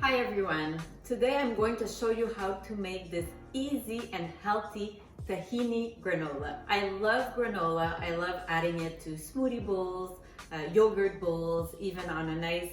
Hi everyone! Today I'm going to show you how to make this easy and healthy tahini granola. I love granola. I love adding it to smoothie bowls, yogurt bowls, even on a nice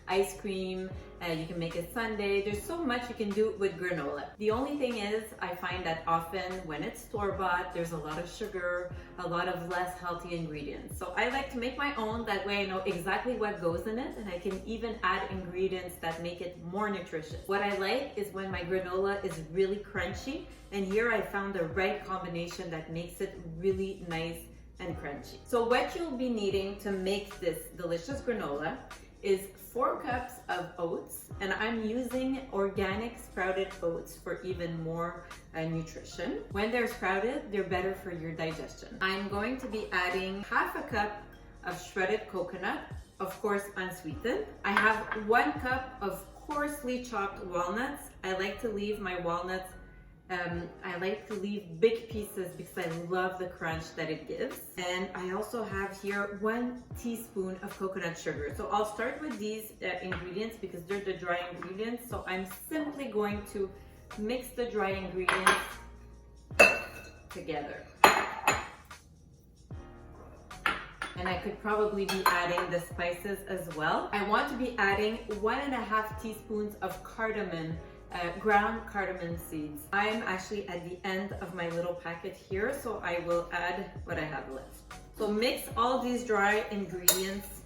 ice cream. You can make it sundae. There's so much you can do with granola. The only thing is, I find that often when it's store-bought, there's a lot of sugar, a lot of less healthy ingredients. So I like to make my own. That way I know exactly what goes in it, and I can even add ingredients that make it more nutritious. What I like is when my granola is really crunchy, and here I found the right combination that makes it really nice and crunchy. So what you'll be needing to make this delicious granola is 4 cups of oats, and I'm using organic sprouted oats for even more nutrition. When they're sprouted, they're better for your digestion. I'm going to be adding half a cup of shredded coconut, of course unsweetened. I have 1 cup of coarsely chopped walnuts. I like to leave my walnuts big pieces because I love the crunch that it gives. And I also have here 1 teaspoon of coconut sugar. So I'll start with these ingredients because they're the dry ingredients. So I'm simply going to mix the dry ingredients together. And I could probably be adding the spices as well. I want to be adding 1.5 teaspoons of cardamom, ground cardamom seeds. I'm actually at the end of my little packet here, so I will add what I have left. So mix all these dry ingredients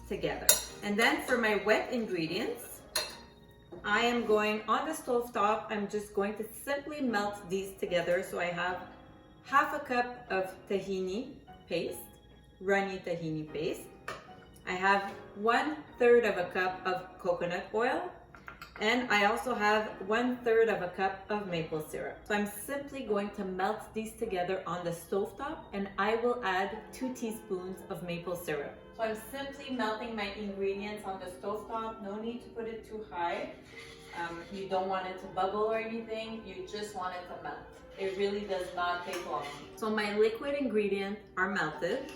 together. And then for my wet ingredients, I am going on the stove top. I'm just going to simply melt these together. So I have half a cup of tahini paste, runny tahini paste. I have 1/3 of a cup of coconut oil. And I also have 1/3 of a cup of maple syrup. So I'm simply going to melt these together on the stovetop, and I will add 2 teaspoons of maple syrup. So I'm simply melting my ingredients on the stovetop. No need to put it too high. You don't want it to bubble or anything. You just want it to melt. It really does not take long. So my liquid ingredients are melted.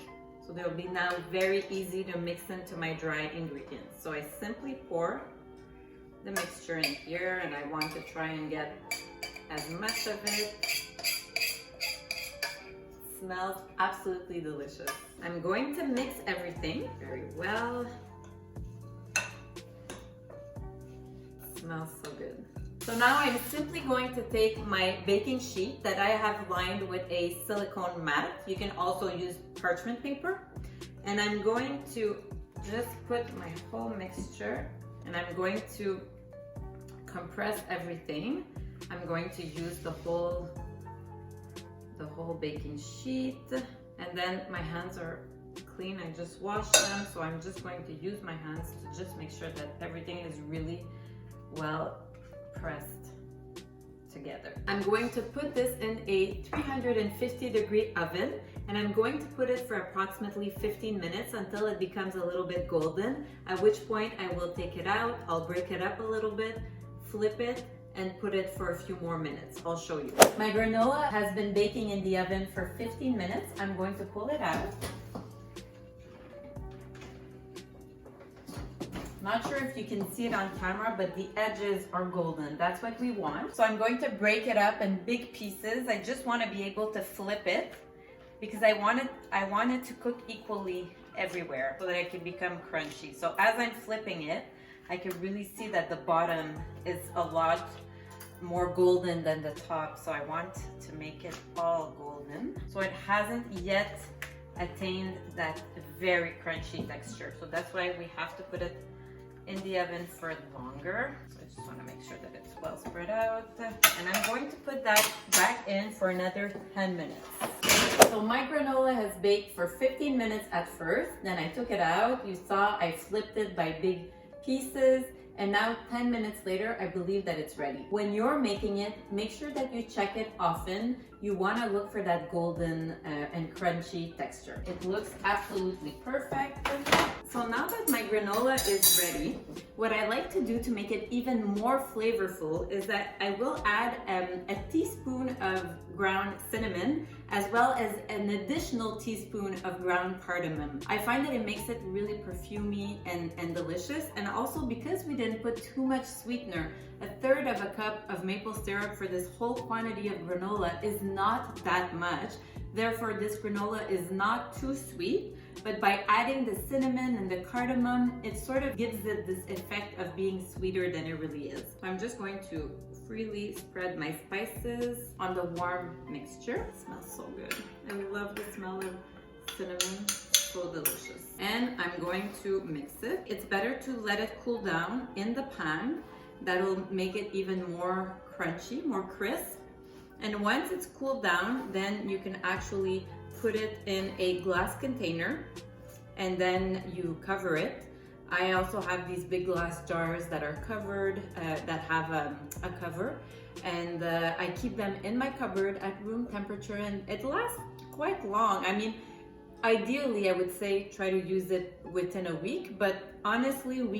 So they'll be now very easy to mix into my dry ingredients. So I simply pour the mixture in here, and I want to try and get as much of it. It smells absolutely delicious. I'm going to mix everything very well. It smells so good. So now I'm simply going to take my baking sheet that I have lined with a silicone mat. You can also use parchment paper. And I'm going to just put my whole mixture, and I'm going to compress everything. I'm going to use the whole baking sheet, and then my hands are clean. I just washed them, so I'm just going to use my hands to just make sure that everything is really well pressed together. I'm going to put this in a 350-degree oven, and I'm going to put it for approximately 15 minutes until it becomes a little bit golden, at which point I will take it out. I'll break it up a little bit, flip it, and put it for a few more minutes. I'll show you. My granola has been baking in the oven for 15 minutes. I'm going to pull it out. Not sure if you can see it on camera, but the edges are golden. That's what we want. So I'm going to break it up in big pieces. I just want to be able to flip it because I want it to cook equally everywhere so that it can become crunchy. So as I'm flipping it, I can really see that the bottom is a lot more golden than the top. So I want to make it all golden. So it hasn't yet attained that very crunchy texture. So that's why we have to put it in the oven for longer. So I just want to make sure that it's well spread out. And I'm going to put that back in for another 10 minutes. So my granola has baked for 15 minutes at first. Then I took it out. You saw I flipped it by big pieces, and now 10 minutes later I believe that it's ready. When you're making it, make sure that you check it often you want to look for that golden and crunchy texture. It looks absolutely perfect. So now that my granola is ready, what I like to do to make it even more flavorful is that I will add a teaspoon of ground cinnamon as well as an additional teaspoon of ground cardamom. I find that it makes it really perfumey and delicious, and also because we didn't put too much sweetener, 1/3 of a cup of maple syrup for this whole quantity of granola is not that much. Therefore, this granola is not too sweet, but by adding the cinnamon and the cardamom, it sort of gives it this effect of being sweeter than it really is. I'm just going to freely spread my spices on the warm mixture. It smells so good. I love the smell of cinnamon, so delicious. And I'm going to mix it. It's better to let it cool down in the pan. That'll make it even more crunchy, more crisp. And once it's cooled down, then you can actually put it in a glass container and then you cover it. I also have these big glass jars that are covered, that have a cover, and I keep them in my cupboard at room temperature, and it lasts quite long. I mean, ideally, I would say try to use it within a week, but honestly, we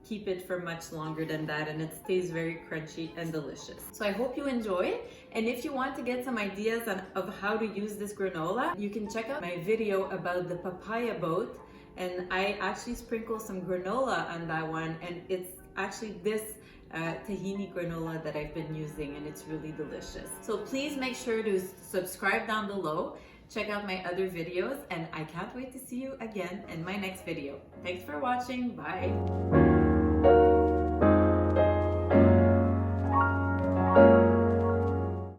keep it for much longer than that, and it stays very crunchy and delicious. So I hope you enjoy, and if you want to get some ideas of how to use this granola, you can check out my video about the papaya boat, and I actually sprinkle some granola on that one, and it's actually this tahini granola that I've been using, and it's really delicious. So please make sure to subscribe down below. Check out my other videos, and I can't wait to see you again in my next video. Thanks for watching. Bye.